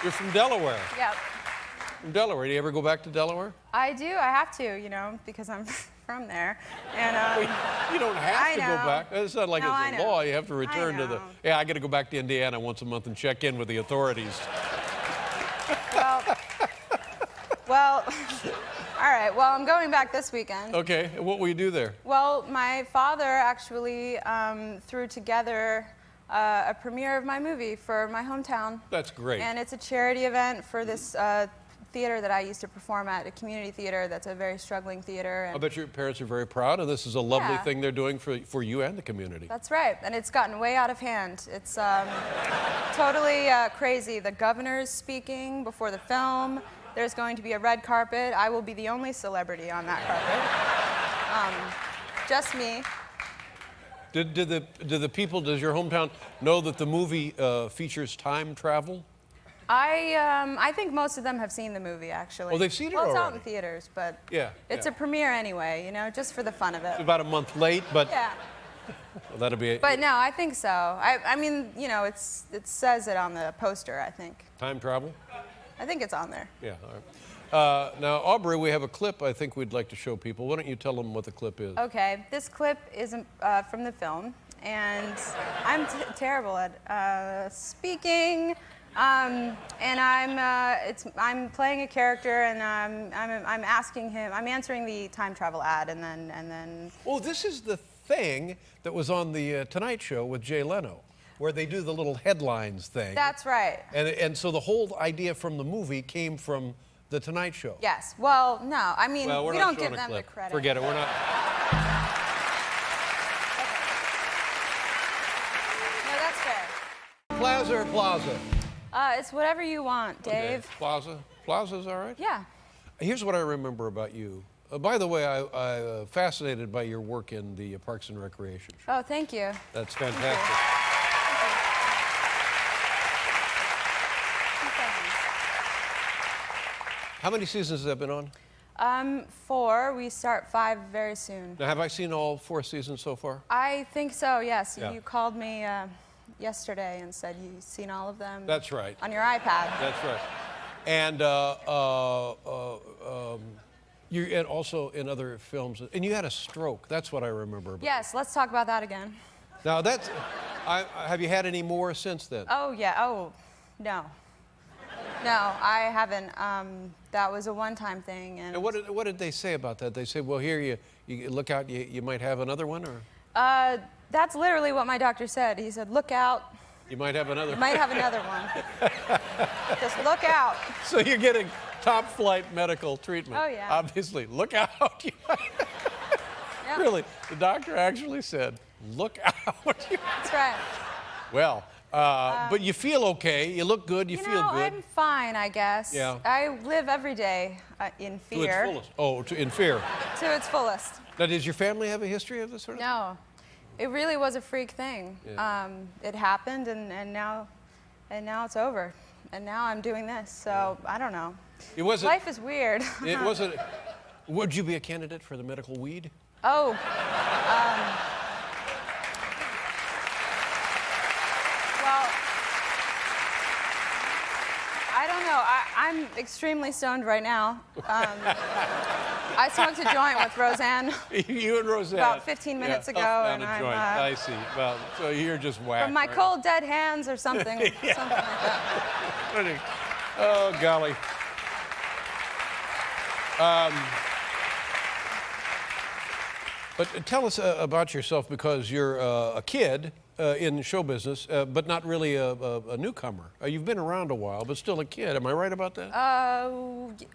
You're from Delaware. Yep. From Delaware. Do you ever go back to Delaware? I do. I have to, you know, because I'm from there. And You don't have to go back. It's not like No, it's a law. You have to return to the. know. Yeah, I got to go back to Indiana once a month and check in with the authorities. Well, all right. Well, I'm going back this weekend. Okay. And what will you do there? Well, my father actually threw together a premiere of my movie for my hometown. That's great. And it's a charity event for this theater that I used to perform at, a community theater that's a very struggling theater. And I bet your parents are very proud, and this is a lovely Yeah. thing they're doing for you and the community. That's right, and it's gotten way out of hand. It's totally crazy. The governor's speaking before the film. There's going to be a red carpet. I will be the only celebrity on that carpet. Just me. Do the people, does your hometown know that the movie features time travel? I think most of them have seen the movie, actually. Oh, they've seen it Well, it's out already. in theaters, but Yeah. it's a premiere anyway, you know, just for the fun of it. It's about a month late, but Yeah. well, that'll be But no, I think so. I mean, you know, it says it on the poster, I think. time travel. I think it's on there. Yeah. All right. Now, Aubrey, we have a clip I think we'd like to show people. Why don't you tell them what the clip is? Okay, this clip is from the film, and I'm terrible at speaking. And I'm playing a character, and I'm asking him. I'm answering the time travel ad, and then. Oh, this is the thing that was on the Tonight Show with Jay Leno, where they do the little headlines thing. That's right. And so the whole idea from the movie came from the Tonight Show. Yes. Well, no. I mean, Well, we're we not don't showing give a them the clip. credit. Forget it. We're not. No, that's fair. Plaza or Plaza? It's whatever you want, Dave. Okay. Plaza. Plaza's all right? Yeah. Here's what I remember about you. By the way, I'm fascinated by your work in the Parks and Recreation show. Oh, thank you. That's fantastic. How many seasons has that been on? 4. We start 5 very soon. Now, have I seen all 4 seasons so far? I think so, yes. Yeah. You called me yesterday and said you've seen all of them. That's right. On your iPad. That's right. And and also in other films. And you had a stroke. That's what I remember about. Yes, let's talk about that again. Now, that's. Have you had any more since then? Oh, yeah. Oh, no. No, I haven't. That was a one-time thing. And what did they say about that? They say, well, here, you look out, you might have another one, or? That's literally what my doctor said. He said, look out. You might have another. You might have another one. Just look out. So you're getting top flight medical treatment. Oh, yeah. Obviously, look out. Yep. Really, the doctor actually said, look out. That's right. Well, but you feel okay. You look good. You feel good. I'm fine, I guess. Yeah. I live every day in fear. To its fullest. Oh, in fear. To its fullest. Now, does your family have a history of this sort of thing? No. It really was a freak thing. Yeah. It happened, and now it's over. And now I'm doing this, so I don't know. It wasn't. Life is weird. It wasn't. Would you be a candidate for the medical weed? Oh. Well, I don't know. I'm extremely stoned right now. I smoked a joint with Roseanne You and Roseanne. about 15 minutes ago, Down and a I'm joint. I see. Well, so you're just whacked. from my right? cold dead hands or something, something like that. Oh, golly. But tell us about yourself, because you're a kid in show business, but not really a newcomer. You've been around a while, but still a kid. Am I right about that?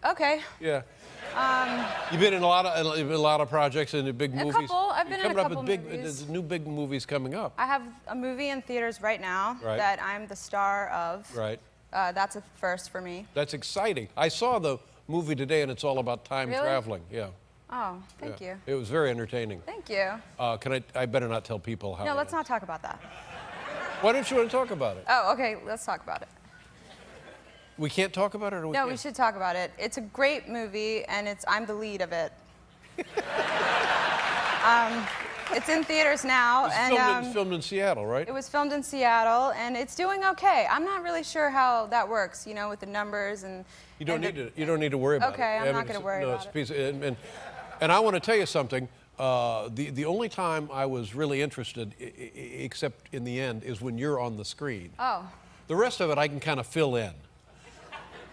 Okay. Yeah. You've been in a lot of projects and big movies. couple. I've been in a couple movies. There's new big movies coming up. I have a movie in theaters right now that I'm the star of. Right. That's a first for me. That's exciting. I saw the movie today, and it's all about time Really? traveling. Yeah. Oh, thank you. It was very entertaining. Thank you. I better not tell people how. No, it let's is. not talk about that. Why don't you want to talk about it? Oh, okay, let's talk about it. We can't talk about it, or we No, can't? we should talk about it. It's a great movie, and I'm the lead of it. It's in theaters now. It's filmed in Seattle, right? It was filmed in Seattle, and it's doing okay. I'm not really sure how that works, you know, with the numbers and. You don't need to worry about it. Okay, I'm not going to worry about it. And I want to tell you something. The only time I was really interested, except in the end, is when you're on the screen. Oh. The rest of it I can kind of fill in.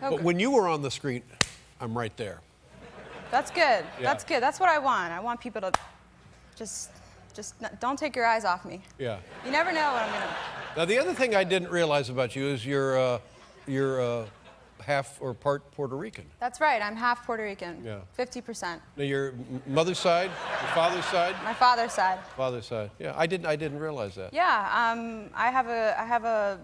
Okay. But when you were on the screen, I'm right there. That's good. Yeah. That's good. That's what I want. I want people to just don't take your eyes off me. Yeah. You never know what I'm gonna. Now the other thing I didn't realize about you is you're half or part Puerto Rican. That's right. I'm half Puerto Rican. Yeah. 50%. Now your mother's side, your father's side. My father's side. Father's side. Yeah, I didn't realize that. Yeah. I have a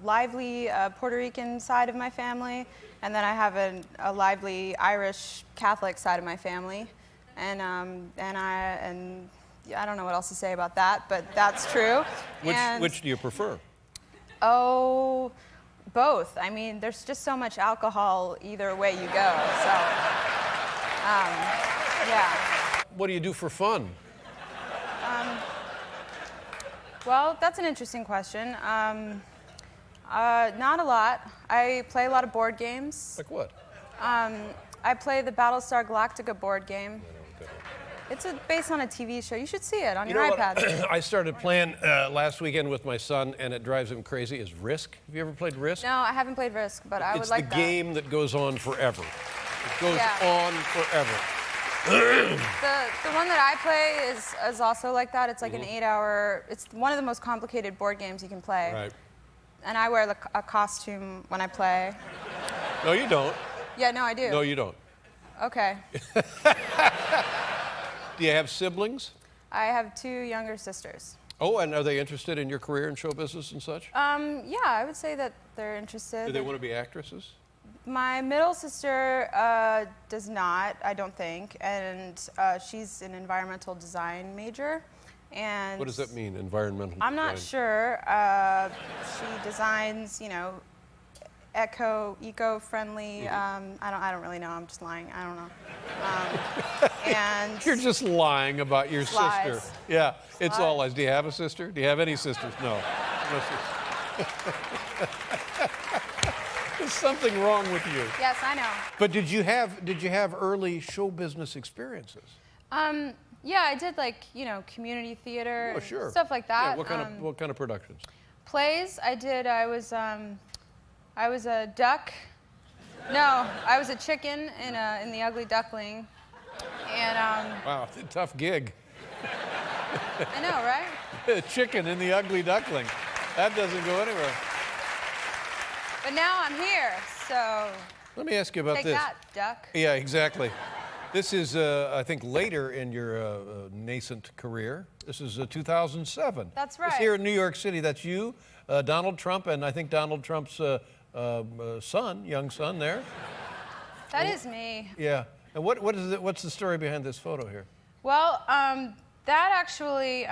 lively Puerto Rican side of my family, and then I have a lively Irish Catholic side of my family, and I don't know what else to say about that, but that's true. Which do you prefer? Oh, both. I mean, there's just so much alcohol either way you go. So, yeah. What do you do for fun? Well, that's an interesting question. Not a lot. I play a lot of board games. Like what? I play the Battlestar Galactica board game. It's based on a TV show. You should see it on your iPad. I started playing last weekend with my son, and it drives him crazy, is Risk. Have you ever played Risk? No, I haven't played Risk, but I would like that. It's the game that goes on forever. It goes on forever. The one that I play is also like that. It's like an 8-hour, it's one of the most complicated board games you can play. Right. And I wear a costume when I play. No, you don't. Yeah, no, I do. No, you don't. Okay. Do you have siblings? I have 2 younger sisters. Oh, and are they interested in your career in show business and such? Yeah, I would say that they're interested. Do they want to be actresses? My middle sister does not, I don't think, and she's an environmental design major. And what does that mean, environmental I'm design? not sure. She designs, you know, eco-friendly. I don't really know. I'm just lying. I don't know. And you're just lying about your lies. sister. Yeah, it's all lies. Do you have a sister? Do you have any sisters? No. No sisters. There's something wrong with you. Yes, I know. But did you have early show business experiences? Yeah, I did community theater, Oh, sure. stuff like that. Yeah, what kind of productions? Plays, I did. I was a duck. No, I was a chicken in The Ugly Duckling. And wow, it's a tough gig. I know, right? A chicken in The Ugly Duckling. That doesn't go anywhere. But now I'm here, so let me ask you about take this. that, duck. Yeah, exactly. This is, I think, later in your nascent career. This is 2007. That's right. It's here in New York City. That's you, Donald Trump, and I think Donald Trump's young son there. That is me. Yeah. And what's the story behind this photo here? Well, that actually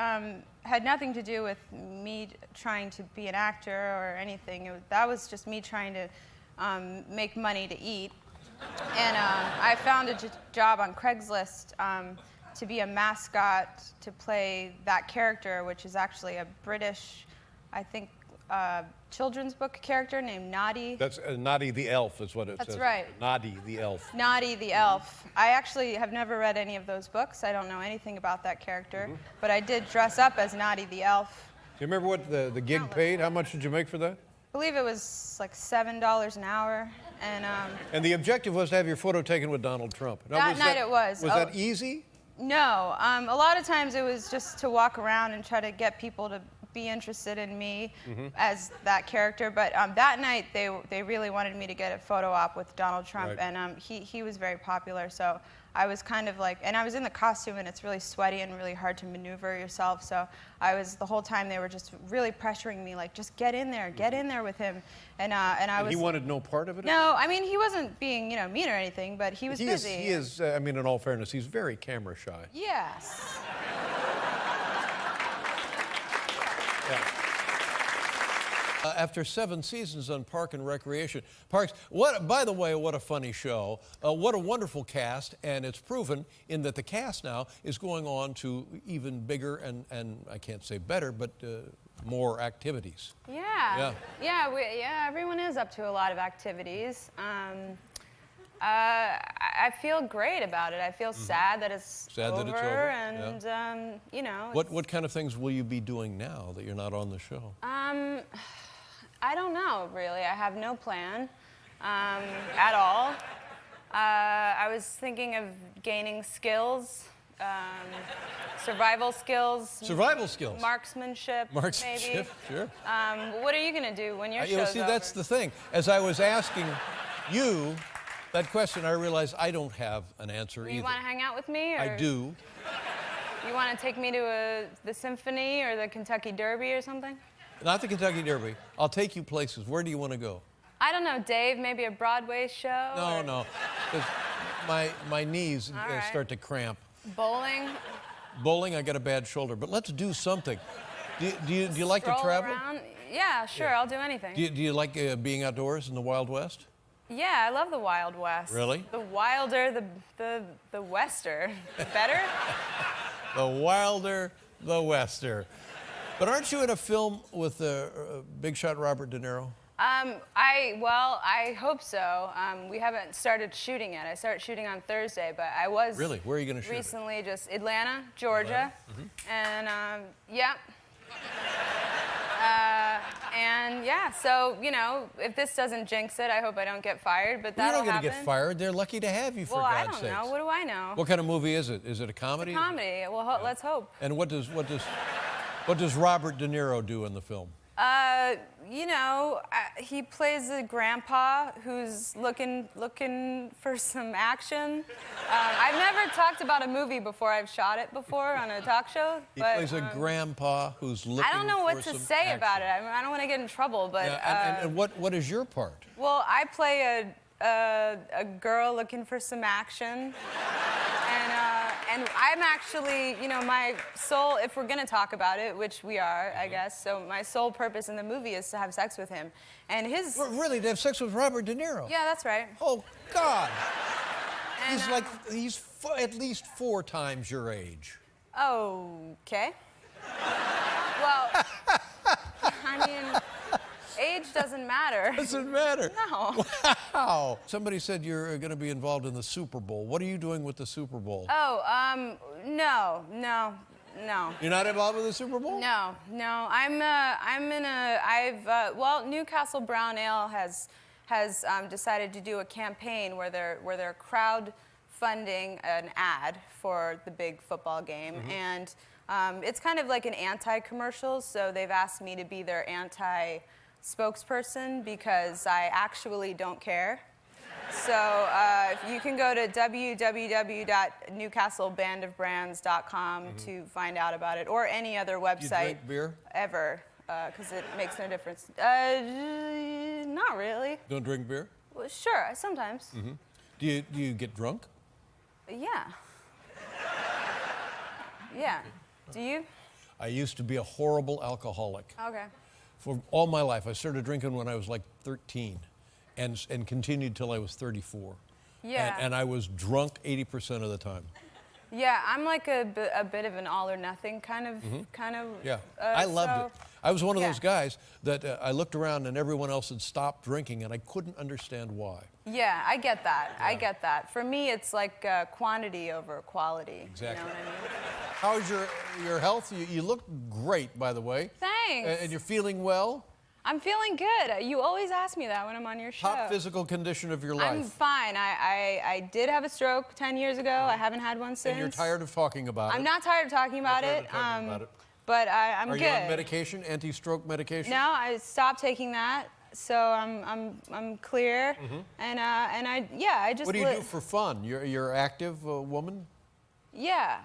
had nothing to do with me trying to be an actor or anything. That was just me trying to make money to eat. And I found a job on Craigslist to be a mascot to play that character, which is actually a British, I think, children's book character named Noddy. That's Noddy the Elf is what it says. That's right. Noddy the Elf. Noddy the Elf. I actually have never read any of those books. I don't know anything about that character. But I did dress up as Noddy the Elf. Do you remember what the gig paid? How much did you make for that? I believe it was like $7 an hour. And the objective was to have your photo taken with Donald Trump. Now, that night it was. Was that easy? No. A lot of times it was just to walk around and try to get people to be interested in me as that character. But that night they really wanted me to get a photo op with Donald Trump, Right. and he was very popular. So I was kind of like, and I was in the costume, and it's really sweaty and really hard to maneuver yourself. So I was, the whole time they were just really pressuring me, like, just get in there with him. And I was. He wanted no part of it? No, I mean, he wasn't being, mean or anything, but he was busy. He is, I mean, in all fairness, he's very camera shy. Yes. Yeah. After 7 seasons on Park and Recreation. Parks, by the way, what a funny show. What a wonderful cast, and it's proven in that the cast now is going on to even bigger and I can't say better, but more activities. Yeah. Yeah, everyone is up to a lot of activities. I feel great about it. I feel sad that it's over. And you know. What kind of things will you be doing now that you're not on the show? I don't know, really. I have no plan at all. I was thinking of gaining skills, survival skills. Survival skills. Marksmanship. Marksmanship, maybe. sure. What are you going to do when your show's see, over? that's the thing. As I was asking you that question, I realized I don't have an answer either. You want to hang out with me? Or I do. You want to take me to the symphony or the Kentucky Derby or something? Not the Kentucky Derby. I'll take you places. Where do you want to go? I don't know, Dave. Maybe a Broadway show? No. 'Cause my knees start to cramp. Bowling? Bowling, I got a bad shoulder. But let's do something. Do you like to travel? Around? Yeah, sure. Yeah. I'll do anything. Do you like being outdoors in the Wild West? Yeah, I love the Wild West. Really? The wilder, the wester. The better? The wilder, the wester. But aren't you in a film with big shot Robert De Niro? I hope so. We haven't started shooting yet. I started shooting on Thursday, but I was Really? Where are you going to shoot? Recently, just Atlanta, Georgia, and yeah. And yeah, so, you know, if this doesn't jinx it, I hope I don't get fired, but that'll happen. You're not going to get fired. They're lucky to have you, for God's sakes. Well, I don't know. What do I know? What kind of movie is it? Is it a comedy? It's a comedy. Well, let's hope. And what does Robert De Niro do in the film? You know, he plays a grandpa who's looking for some action. I've never talked about a movie before. I've shot it before on a talk show. He plays a grandpa who's looking for some I don't know what to say action. about it. I don't want to get in trouble, but... Yeah, and what is your part? Well, I play a girl looking for some action. And I'm actually, you know, my sole, if we're going to talk about it, which we are, I guess, so my sole purpose in the movie is to have sex with him. And his... Really, to have sex with Robert De Niro? Yeah, that's right. Oh, God. And, he's at least 4 times your age. Okay. Well, I mean, age doesn't matter. Doesn't matter. No. Wow. Somebody said you're going to be involved in the Super Bowl. What are you doing with the Super Bowl? No. You're not involved with the Super Bowl? No. Well, Newcastle Brown Ale has decided to do a campaign where they're crowdfunding an ad for the big football game, and it's kind of like an anti-commercial. So they've asked me to be their spokesperson because I actually don't care. So you can go to www.newcastlebandofbrands.com to find out about it, or any other website. Do you drink beer? Ever, because it makes no difference. Not really. Don't drink beer? Well, sure, sometimes. Do you get drunk? Yeah. Yeah. Do you? I used to be a horrible alcoholic. Okay. For all my life. I started drinking when I was like 13 and continued till I was 34. Yeah. And I was drunk 80% of the time. Yeah, I'm like a bit of an all or nothing kind of. Yeah, I loved it. I was one of those guys that I looked around and everyone else had stopped drinking and I couldn't understand why. Yeah, I get that. Yeah. I get that. For me, it's like quantity over quality. Exactly. You know what I mean? How's your health? You look great, by the way. Thanks. And you're feeling well? I'm feeling good. You always ask me that when I'm on your show. Top physical condition of your life? I'm fine. I did have a stroke 10 years ago. I haven't had one since. And you're tired of talking about it? I'm not tired of talking about it. But I'm good. Are you on medication, anti-stroke medication? No, I stopped taking that. So I'm clear. And I just... What do you do for fun? You're active woman? Yeah.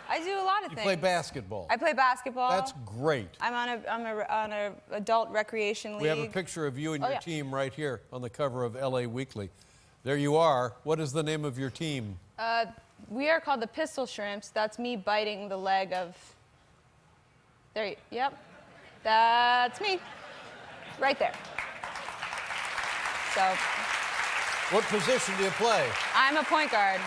I do a lot of things. You play basketball. I play basketball. That's great. I'm on a adult recreation league. We have a picture of you and your team right here on the cover of LA Weekly. There you are. What is the name of your team? We are called the Pistol Shrimps. That's me biting the leg of... Yep. That's me, right there. So, What position do you play? I'm a point guard.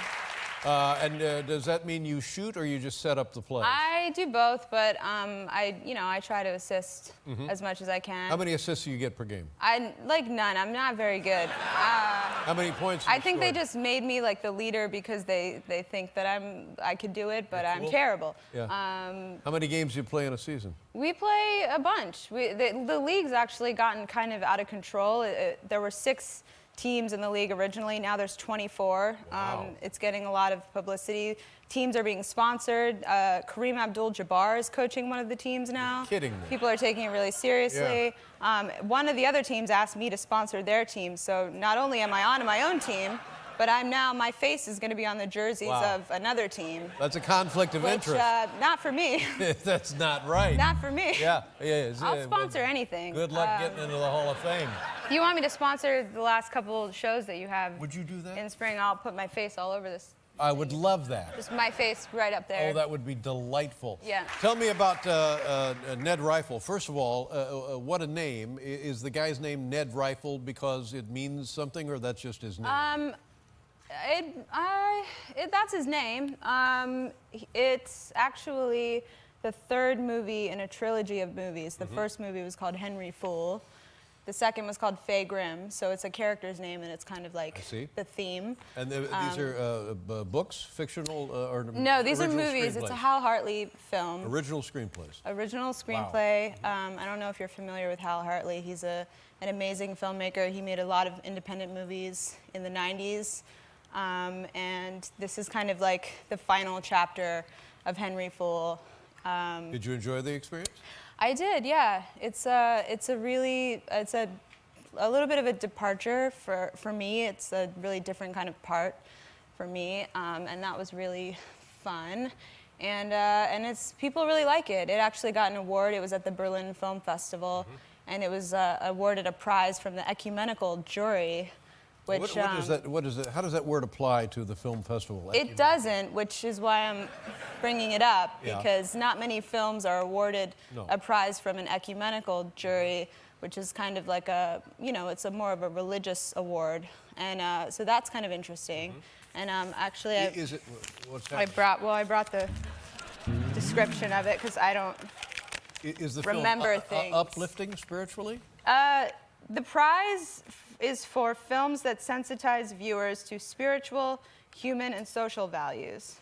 Does that mean you shoot or you just set up the play? I do both, but I try to assist as much as I can. How many assists do you get per game? None. I'm not very good. How many points? I think they just made me like the leader because they think that I could do it, but I'm terrible. Yeah. How many games do you play in a season? We play a bunch. The league's actually gotten kind of out of control. There were 6 teams in the league originally. Now there's 24. Wow. It's getting a lot of publicity. Teams are being sponsored. Kareem Abdul-Jabbar is coaching one of the teams now. You're kidding me. People are taking it really seriously. One of the other teams asked me to sponsor their team, so not only am I on my own team, but my face is going to be on the jerseys of another team. That's a conflict of interest. Not for me. That's not right. Not for me. Yeah. I'll sponsor anything. Good luck getting into the Hall of Fame. If you want me to sponsor the last couple shows that you have Would you do that? in spring, I'll put my face all over this. I would love that. Just my face right up there. Oh, that would be delightful. Yeah. Tell me about Ned Rifle. First of all, what a name. Is the guy's name Ned Rifle because it means something, or that's just his name? That's his name. It's actually the 3rd movie in a trilogy of movies. The first movie was called Henry Fool. The second was called Fay Grim, so it's a character's name, and it's kind of like the theme. And these are books, fictional, or no, these are screenplays? movies. It's a Hal Hartley film. Original screenplays. Original screenplay. Wow. I don't know if you're familiar with Hal Hartley. He's an amazing filmmaker. He made a lot of independent movies in the 90s. And this is kind of like the final chapter of Henry Fool. Did you enjoy the experience? I did, yeah. It's a little bit of a departure for me. It's a really different kind of part for me, and that was really fun. And it's people really like it. It actually got an award. It was at the Berlin Film Festival, and it was awarded a prize from the ecumenical jury. Which, what is that? How does that word apply to the film festival? It doesn't, which is why I'm bringing it up, because not many films are awarded a prize from an ecumenical jury, which is kind of like it's a more of a religious award, and so that's kind of interesting. And actually, I brought the description of it because I don't remember things. Uplifting spiritually? The prize is for films that sensitize viewers to spiritual, human, and social values.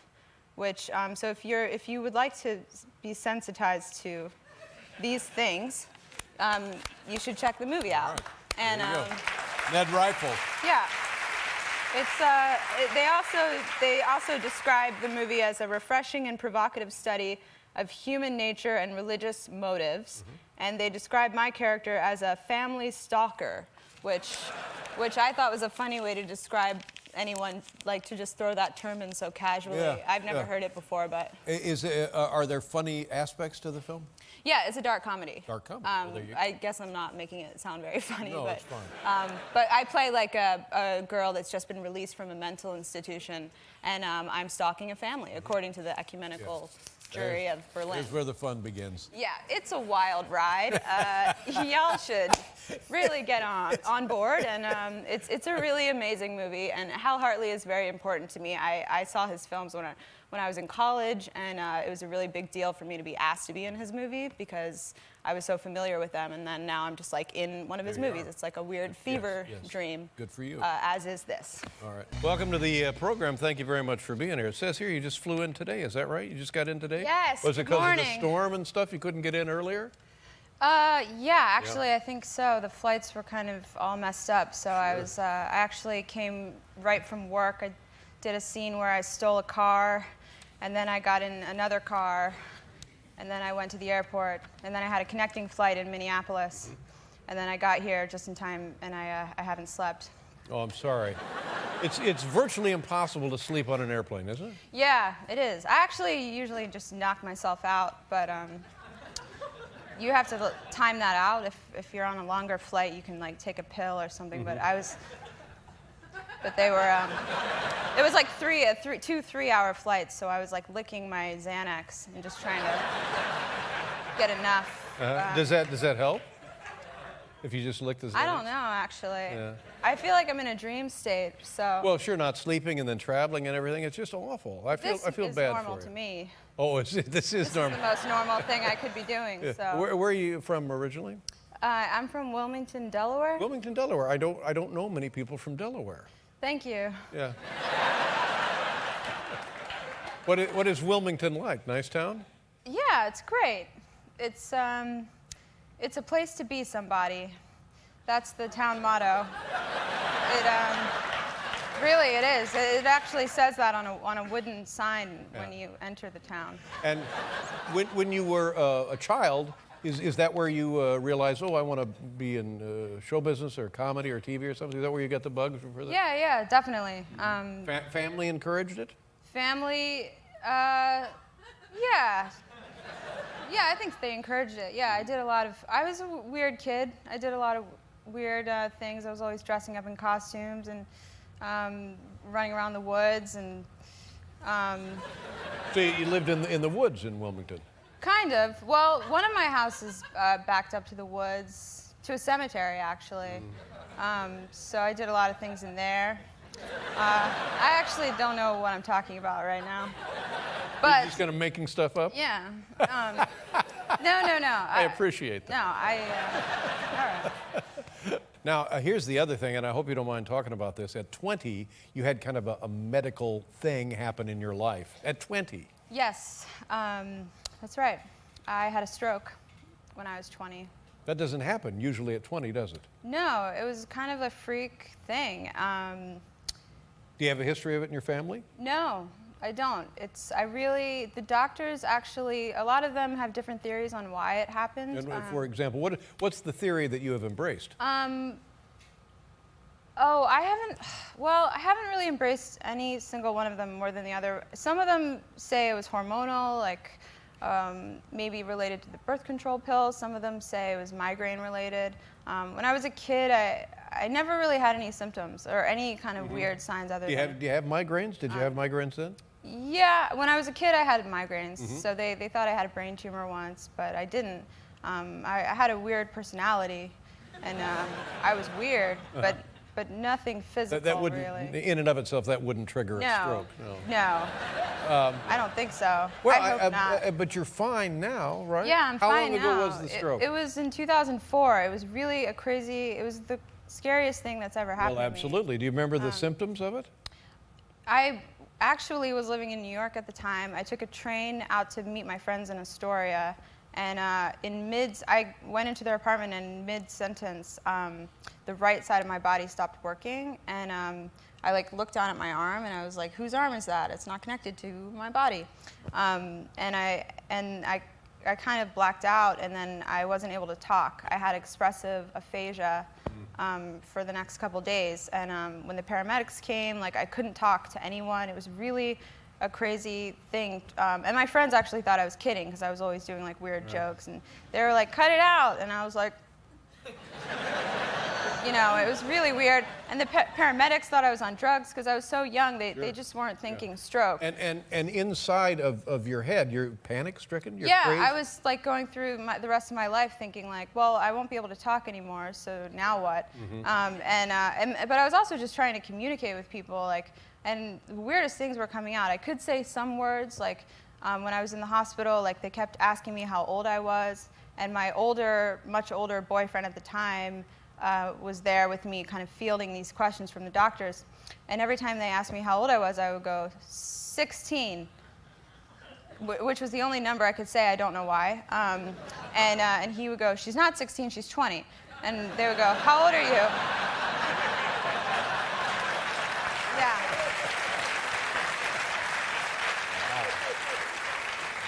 Which, so if you would like to be sensitized to these things, you should check the movie out. Right. And Ned Rifle. Yeah, it's they also describe the movie as a refreshing and provocative study of human nature and religious motives. And they describe my character as a family stalker, which I thought was a funny way to describe anyone, like to just throw that term in so casually. I've never heard it before, but... Are there funny aspects to the film? Yeah, it's a dark comedy. Dark comedy. Well, there you go. I guess I'm not making it sound very funny, No, but it's fine. But I play like a girl that's just been released from a mental institution, and I'm stalking a family, according to the ecumenical jury of Berlin. Here's where the fun begins. Yeah, it's a wild ride. Y'all should really get on board, and it's a really amazing movie. And Hal Hartley is very important to me. I saw his films when I was in college, and it was a really big deal for me to be asked to be in his movie because I was so familiar with them. And then now I'm just like in one of his movies. It's like a weird fever dream. Good for you. As is this. All right. Welcome to the program. Thank you very much for being here. It says here you just flew in today. Is that right? You just got in today? Yes. Was it because of the morning. storm and stuff? You couldn't get in earlier? Yeah, actually, I think so. The flights were kind of all messed up, so I actually came right from work. I did a scene where I stole a car, and then I got in another car, and then I went to the airport, and then I had a connecting flight in Minneapolis, and then I got here just in time, and I haven't slept. Oh, I'm sorry. It's virtually impossible to sleep on an airplane, isn't it? Yeah, it is. I actually usually just knock myself out, but you have to time that out. If you're on a longer flight, you can like take a pill or something. But they were. It was like 2 3-hour flights, so I was like licking my Xanax and just trying to get enough. Does that help? If you just lick the Xanax? I don't know, actually. Yeah. I feel like I'm in a dream state, so. Well, sure, not sleeping and then traveling and everything. It's just awful. I feel bad for you. This is normal to me. Oh, this is This is normal. the most normal thing I could be doing, Yeah. so. Where are you from originally? I'm from Wilmington, Delaware. Wilmington, Delaware. I don't know many people from Delaware. Thank you. Yeah. What is Wilmington like? Nice town? Yeah, it's great. It's a place to be somebody. That's the town motto. Really, it is. It actually says that on a wooden sign when you enter the town. And when you were a child, is that where you realized, oh, I want to be in show business or comedy or TV or something? Is that where you got the bug for that? Yeah, definitely. Family encouraged it? Family, yeah. Yeah, I think they encouraged it. Yeah, I was a weird kid. I did a lot of weird things. I was always dressing up in costumes and running around the woods and. So you lived in the woods in Wilmington? Kind of. Well, one of my houses backed up to the woods, to a cemetery actually. So I did a lot of things in there. I actually don't know what I'm talking about right now. But You're just kind of making stuff up? yeah. No. I appreciate that. No, all right. Now, here's the other thing, and I hope you don't mind talking about this. At 20, you had kind of a medical thing happen in your life. At 20. Yes, that's right. I had a stroke when I was 20. That doesn't happen usually at 20, does it? No, it was kind of a freak thing. Do you have a history of it in your family? No, I don't. The doctors actually, a lot of them have different theories on why it happened. And for example, what's the theory that you have embraced? I haven't really embraced any single one of them more than the other. Some of them say it was hormonal, like maybe related to the birth control pills. Some of them say it was migraine related. When I was a kid, I never really had any symptoms or any kind of weird signs other than. Do you have migraines? Did you have migraines then? Yeah, when I was a kid, I had migraines. So they thought I had a brain tumor once, but I didn't. I had a weird personality, and I was weird, but nothing physical, That wouldn't, really. in and of itself, that wouldn't trigger a stroke. No. I don't think so. Well, I hope not. but you're fine now, right? Yeah, I'm How fine long now. ago was the stroke? It was in 2004. It was really it was the scariest thing that's ever happened Well, to me. absolutely. Do you remember the symptoms of it? I actually was living in New York at the time. I took a train out to meet my friends in Astoria, and I went into their apartment, and mid-sentence, the right side of my body stopped working, and I looked down at my arm, and I was like, "Whose arm is that? It's not connected to my body." And I kind of blacked out, and then I wasn't able to talk. I had expressive aphasia for the next couple days, and when the paramedics came, I couldn't talk to anyone. It was really a crazy thing, and my friends actually thought I was kidding because I was always doing weird jokes, and they were like, "Cut it out," and I was like, it was really weird. And the paramedics thought I was on drugs because I was so young. They just weren't thinking stroke. And inside of your head, you're panic-stricken? You're crazy? I was going through the rest of my life thinking well, I won't be able to talk anymore, so now what? But I was also just trying to communicate with people, and the weirdest things were coming out. I could say some words, when I was in the hospital, they kept asking me how old I was, and my much older boyfriend at the time was there with me kind of fielding these questions from the doctors. And every time they asked me how old I was, I would go, 16, which was the only number I could say. I don't know why. And he would go, "She's not 16, she's 20. And they would go, "How old are you?" Yeah.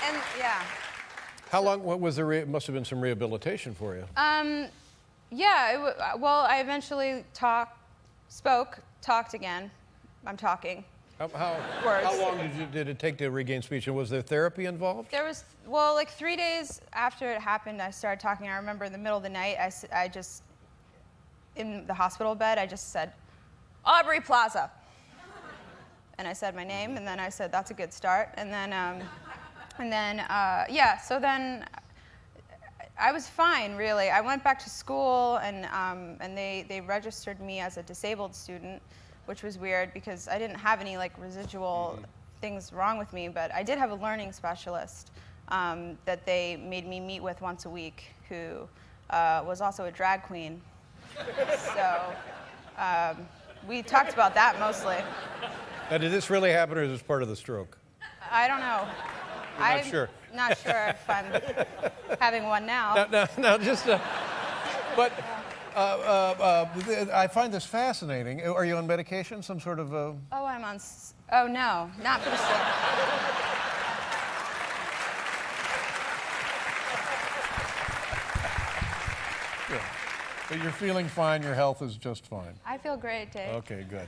And yeah. How long, what was must have been some rehabilitation for you. Yeah, I eventually talked again. I'm talking. How long did it take to regain speech, and was there therapy involved? There was, 3 days after it happened, I started talking. I remember in the middle of the night, I just, in the hospital bed, I just said, "Aubrey Plaza." And I said my name, and then I said, "That's a good start." And then, so then I was fine, really. I went back to school, and they registered me as a disabled student, which was weird because I didn't have any like residual things wrong with me, but I did have a learning specialist that they made me meet with once a week, who was also a drag queen. So we talked about that mostly. Now, did this really happen, or is this part of the stroke? I don't know. You're not sure? Not sure if I'm having one now. Now, just, but I find this fascinating. Are you on medication, some sort of? Oh, I'm on. Oh no, not for the stroke. Yeah. But you're feeling fine. Your health is just fine. I feel great, Dave. Okay, good.